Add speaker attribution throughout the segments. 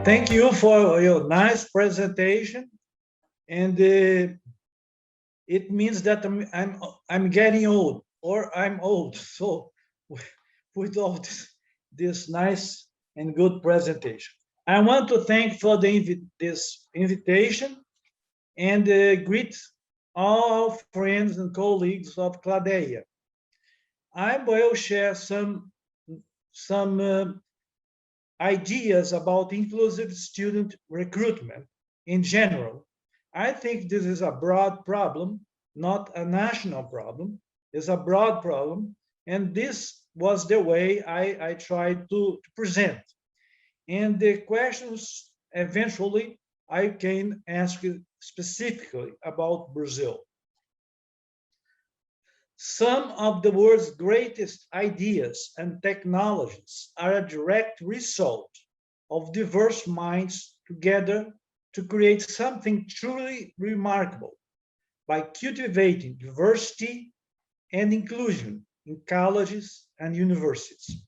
Speaker 1: Thank you for your nice presentation, and it means that I'm getting old, or I'm old. So with all this nice and good presentation, I want to thank for this invitation and greet all friends and colleagues of CLADEA. I will share some ideas about inclusive student recruitment in general. I think this is a broad problem, not a national problem. It's a broad problem, and this was the way I tried to present. And the questions eventually I can ask specifically about Brazil. Some of the world's greatest ideas and technologies are a direct result of diverse minds together to create something truly remarkable by cultivating diversity and inclusion in colleges and universities.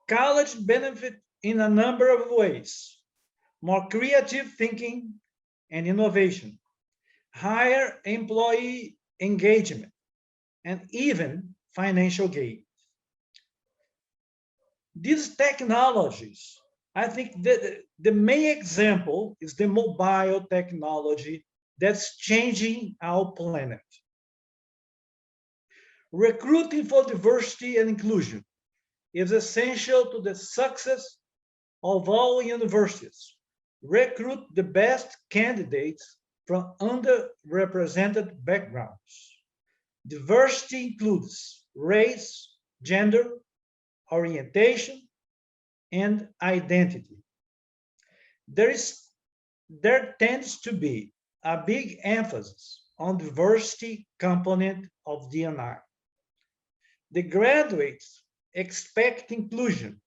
Speaker 1: College benefit in a number of ways: more creative thinking and innovation, higher employee engagement, and even financial gain. These technologies, I think the main example is the mobile technology that's changing our planet. Recruiting for diversity and inclusion is essential to the success of all universities. Recruit the best candidates from underrepresented backgrounds. Diversity includes race, gender, orientation, and identity. There tends to be a big emphasis on diversity component of D&I. The graduates expect inclusion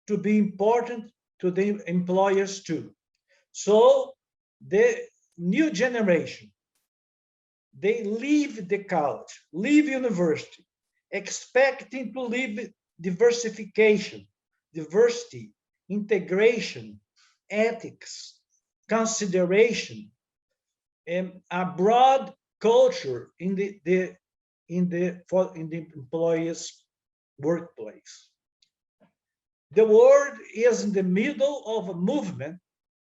Speaker 1: to be important to the employers too. So the new generation, they leave the college, leave university, expecting to live diversification, diversity, integration, ethics, consideration, and a broad culture in the employee's workplace. The world is in the middle of a movement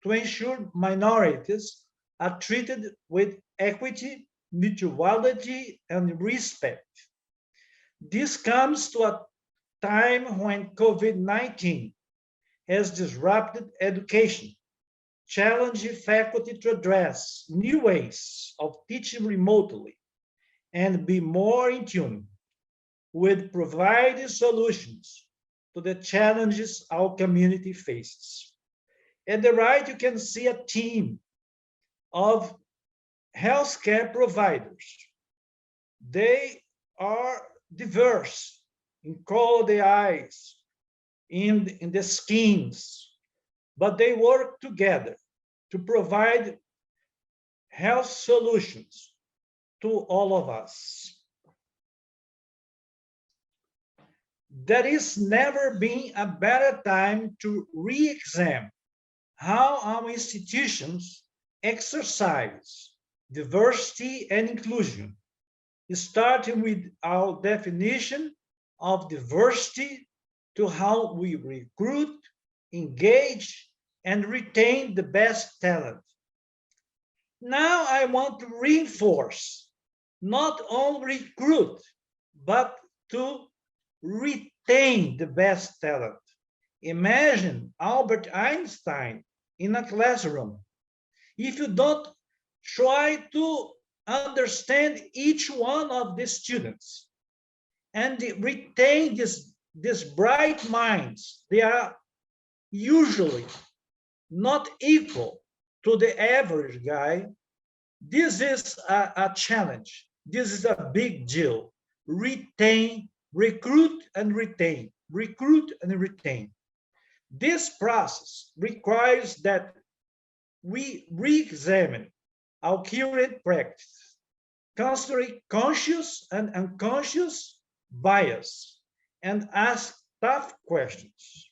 Speaker 1: to ensure minorities are treated with equity, mutuality, and respect. This comes to a time when COVID-19 has disrupted education, challenging faculty to address new ways of teaching remotely and be more in tune with providing solutions to the challenges our community faces. At the right, you can see a team of healthcare providers. They are diverse in color the eyes, in the skins, but they work together to provide health solutions to all of us. There is never been a better time to re-examine how our institutions exercise diversity and inclusion, starting with our definition of diversity to how we recruit, engage, and retain the best talent. Now I want to reinforce, not only recruit, but to retain the best talent. Imagine Albert Einstein in a classroom. If you don't try to understand each one of the students and retain these bright minds, they are usually not equal to the average guy. This is a challenge. This is a big deal. Retain, recruit and retain, recruit and retain. This process requires that we re-examine our current practice, considering conscious and unconscious bias, and ask tough questions.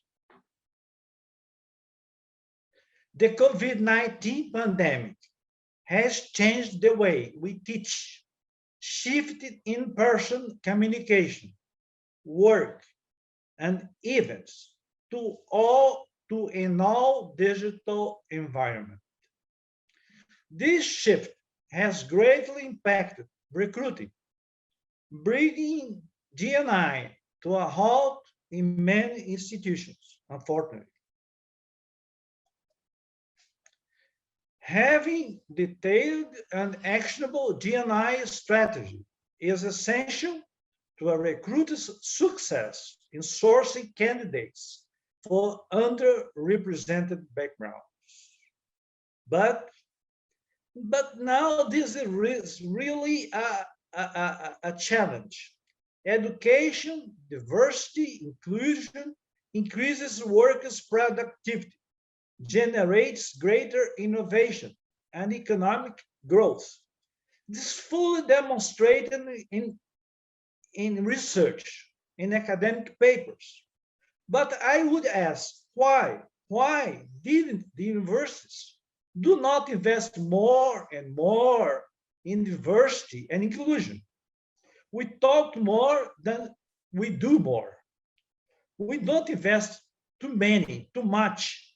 Speaker 1: The COVID-19 pandemic has changed the way we teach, shifted in-person communication, work, and events to an all digital environment. This shift has greatly impacted recruiting, bringing D&I to a halt in many institutions, unfortunately. Having detailed and actionable D&I strategy is essential to a recruiter's success in sourcing candidates for underrepresented backgrounds. But, but now this is really a challenge. Education, diversity, inclusion increases workers' productivity, generates greater innovation and economic growth. This is fully demonstrated in research, in academic papers. But I would ask, why? Why didn't the universities do not invest more and more in diversity and inclusion? We talk more than we do more. We don't invest too much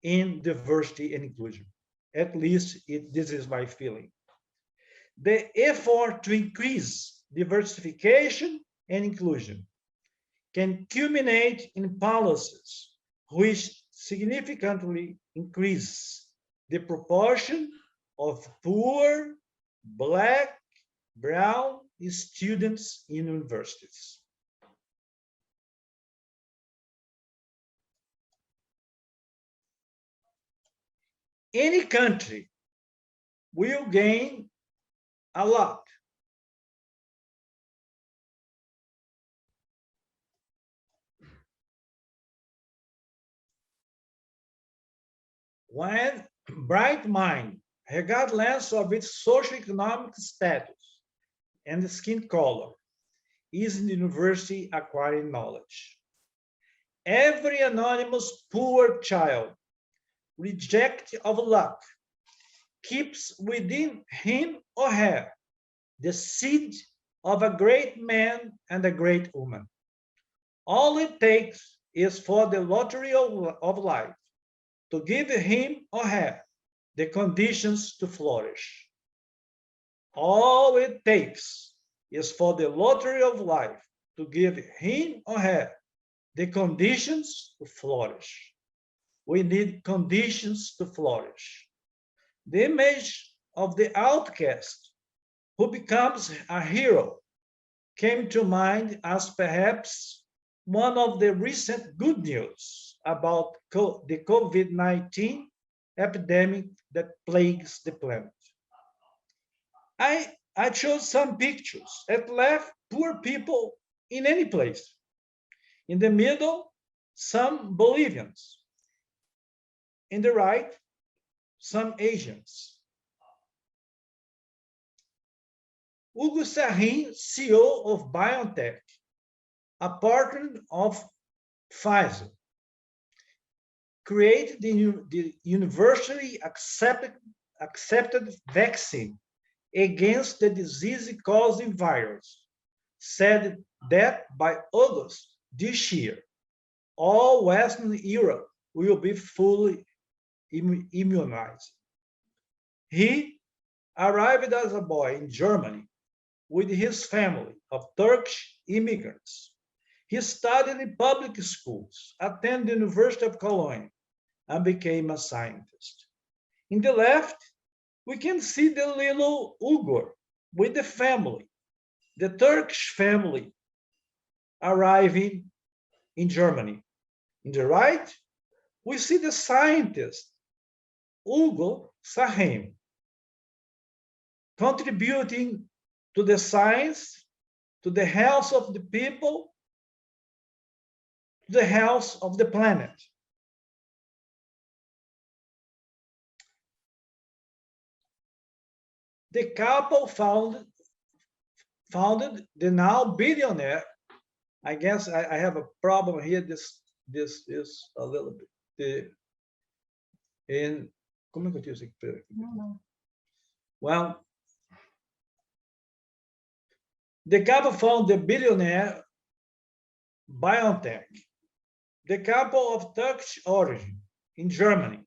Speaker 1: in diversity and inclusion. At least this is my feeling. The effort to increase diversification and inclusion can culminate in policies which significantly increase the proportion of poor, Black, brown students in universities. Any country will gain a lot when bright mind, regardless of its socioeconomic status and skin color, is in the university acquiring knowledge. Every anonymous poor child, reject of luck, keeps within him or her the seed of a great man and a great woman. All it takes is for the lottery of life to give him or her the conditions to flourish. All it takes is for the lottery of life to give him or her the conditions to flourish. We need conditions to flourish. The image of the outcast who becomes a hero came to mind as perhaps one of the recent good news about the COVID-19 epidemic that plagues the planet. I chose some pictures. At left, poor people in any place. In the middle, some Bolivians. In the right, some Asians. Hugo Sarrin, CEO of BioNTech, a partner of Pfizer, created the universally accepted vaccine against the disease-causing virus, said that by August this year, all Western Europe will be fully immunized. He arrived as a boy in Germany with his family of Turkish immigrants. He studied in public schools, attended the University of Cologne, and became a scientist. In the left, we can see the little Uyghur with the family, the Turkish family arriving in Germany. In the right, we see the scientist, Hugo Sarrin, contributing to the science, to the health of the people, to the health of the planet. The couple founded the now billionaire. I guess I have a problem here. This is a little bit. In, como é que eu disse aqui?
Speaker 2: Não.
Speaker 1: Well, the couple found the billionaire BioNTech. The couple of Turkish origin in Germany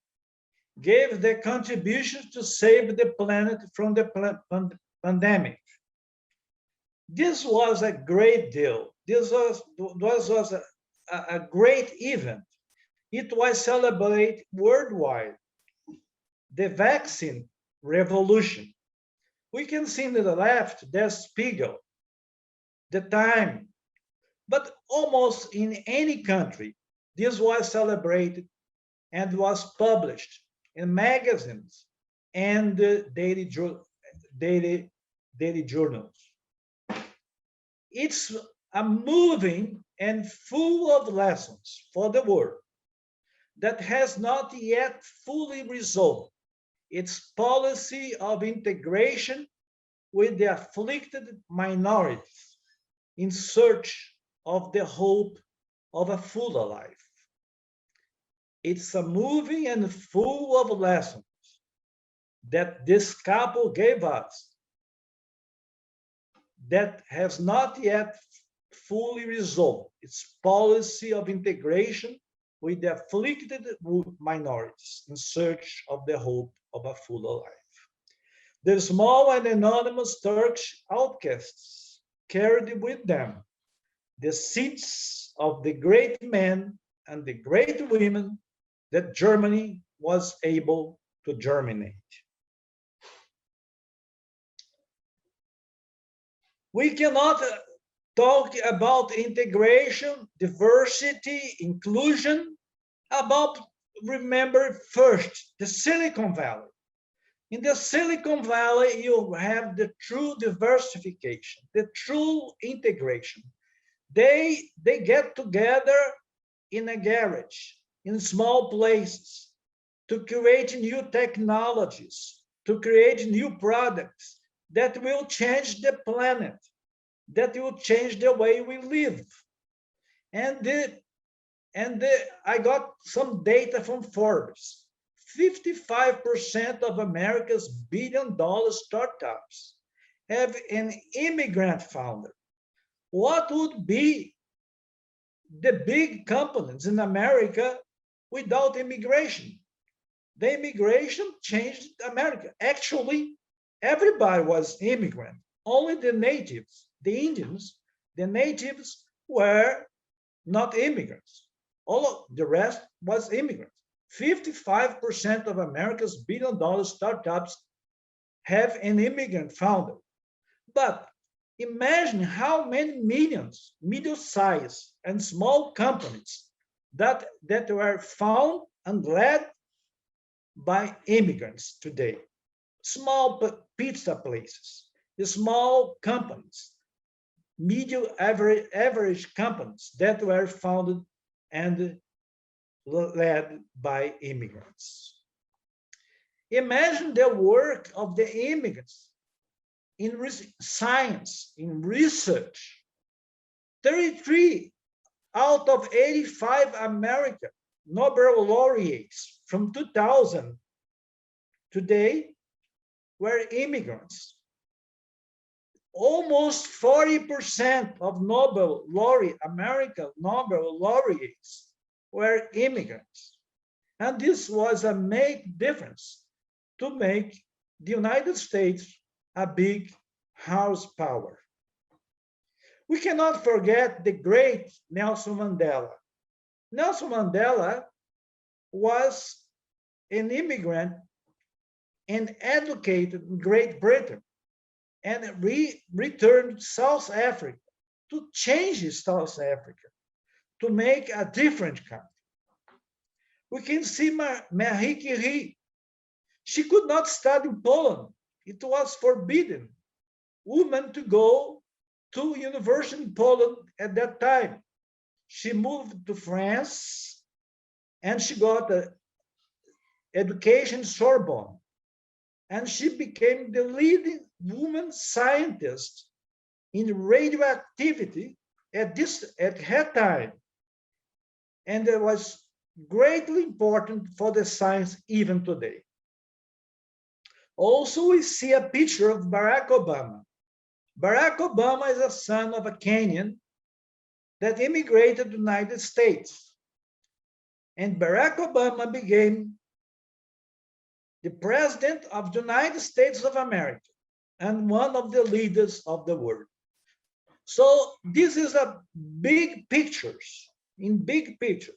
Speaker 1: gave their contributions to save the planet from the pandemic. This was a great deal. This was a great event. It was celebrated worldwide. The vaccine revolution. We can see on the left, there's Spiegel, the Time, but almost in any country, this was celebrated and was published in magazines and daily journals. It's a moving and full of lessons for the world that has not yet fully resolved its policy of integration with the afflicted minorities in search of the hope of a fuller life. It's a moving and full of lessons that this couple gave us that has not yet fully resolved its policy of integration with the afflicted minorities in search of the hope of a fuller life. The small and anonymous Turkish outcasts carried with them the seeds of the great men and the great women that Germany was able to germinate. We cannot talk about integration, diversity, inclusion, remember first, the Silicon Valley. In the Silicon Valley, you have the true diversification, the true integration. They get together in a garage, in small places, to create new technologies, to create new products that will change the planet, that will change the way we live. I got some data from Forbes. 55% of America's billion-dollar startups have an immigrant founder. What would be the big companies in America without immigration? The immigration changed America. Actually, everybody was immigrant. Only the natives, the Indians, the natives were not immigrants. All of the rest was immigrants. 55% of America's billion-dollar startups have an immigrant founder. But imagine how many millions, middle-sized and small companies that were found and led by immigrants today. Small pizza places, the small companies, medium average companies that were founded and led by immigrants. Imagine the work of the immigrants in science, in research. 33 out of 85 American Nobel laureates from 2000 today were immigrants. Almost 40% of American Nobel laureates were immigrants. And this was a big difference to make the United States a big house power. We cannot forget the great Nelson Mandela. Nelson Mandela was an immigrant and educated in Great Britain and returned to South Africa to change South Africa, to make a different country. We can see Marie Curie. She could not study in Poland. It was forbidden women to go to university in Poland at that time. She moved to France and she got an education Sorbonne. And she became the leading woman scientist in radioactivity at her time. And there was greatly important for the science even today. Also, we see a picture of Barack Obama. Barack Obama is a son of a Kenyan that immigrated to the United States. And Barack Obama became the president of the United States of America and one of the leaders of the world. So this is a big pictures, in big picture,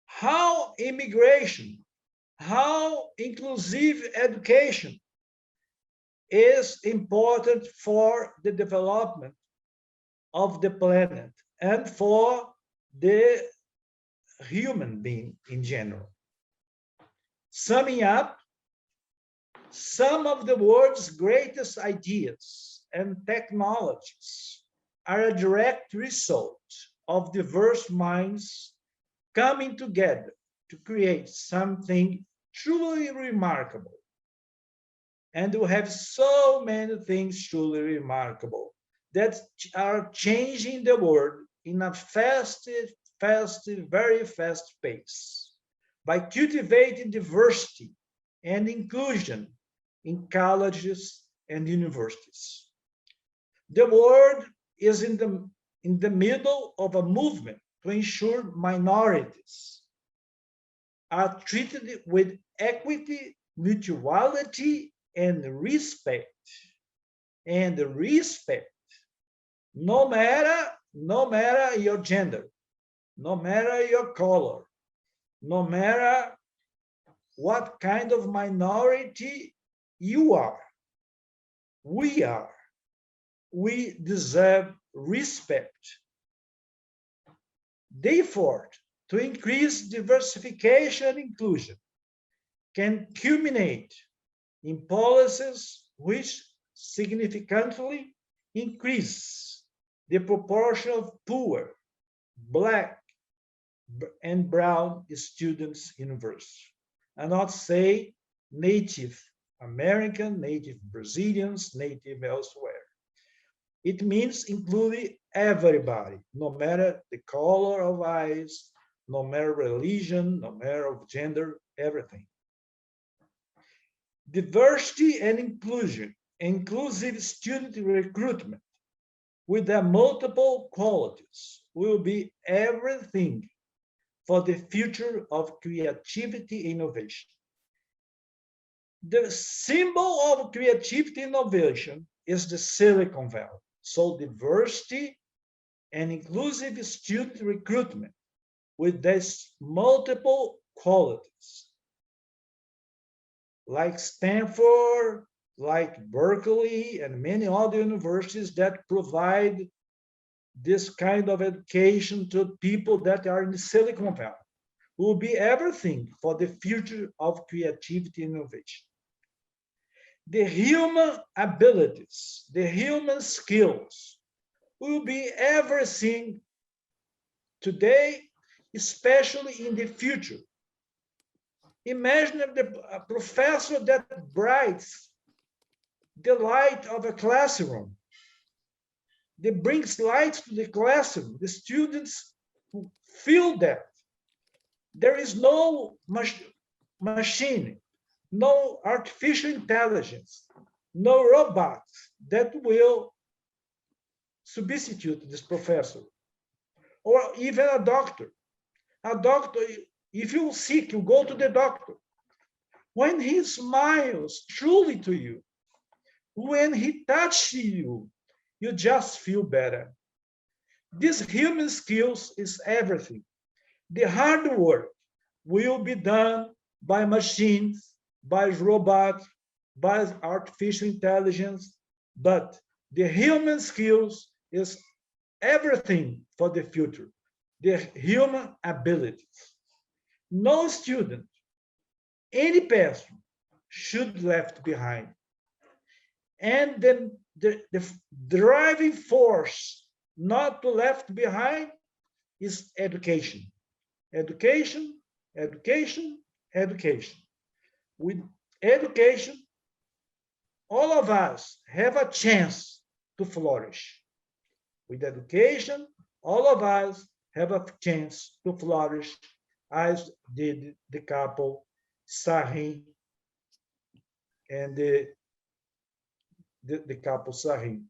Speaker 1: how immigration, how inclusive education is important for the development of the planet and for the human being in general. Summing up, some of the world's greatest ideas and technologies are a direct result of diverse minds coming together to create something truly remarkable. And we have so many things truly remarkable that are changing the world in a very fast pace by cultivating diversity and inclusion in colleges and universities. The world is in the middle of a movement to ensure minorities are treated with equity, mutuality, and respect. And respect, no matter your gender, no matter your color, no matter what kind of minority you are, we are. We deserve respect. Therefore, to increase diversification and inclusion can culminate in policies which significantly increase the proportion of poor, Black, and brown students in university, and not say Native American, Native Brazilians, Native elsewhere. It means including everybody, no matter the color of eyes, no matter religion, no matter of gender, everything. Diversity and inclusion, inclusive student recruitment with their multiple qualities will be everything for the future of creativity innovation. The symbol of creativity innovation is the Silicon Valley. So diversity and inclusive student recruitment with these multiple qualities, like Stanford, like Berkeley, and many other universities that provide this kind of education to people that are in the Silicon Valley, will be everything for the future of creativity innovation. The human abilities, the human skills will be everything today, especially in the future. Imagine a professor that brights the light of a classroom, that brings light to the classroom. The students feel that. There is no machine, no artificial intelligence, no robots that will substitute this professor, or even a doctor. A doctor, if you're sick, you go to the doctor. When he smiles truly to you, when he touches you, you just feel better. These human skills is everything. The hard work will be done by machines, by robots, by artificial intelligence, but the human skills is everything for the future, the human abilities. No student, any person should be left behind. And then the driving force not to left behind is education. Education, education, education. With education, all of us have a chance to flourish. With education, all of us have a chance to flourish as did the couple Sahin and the couple Sahin.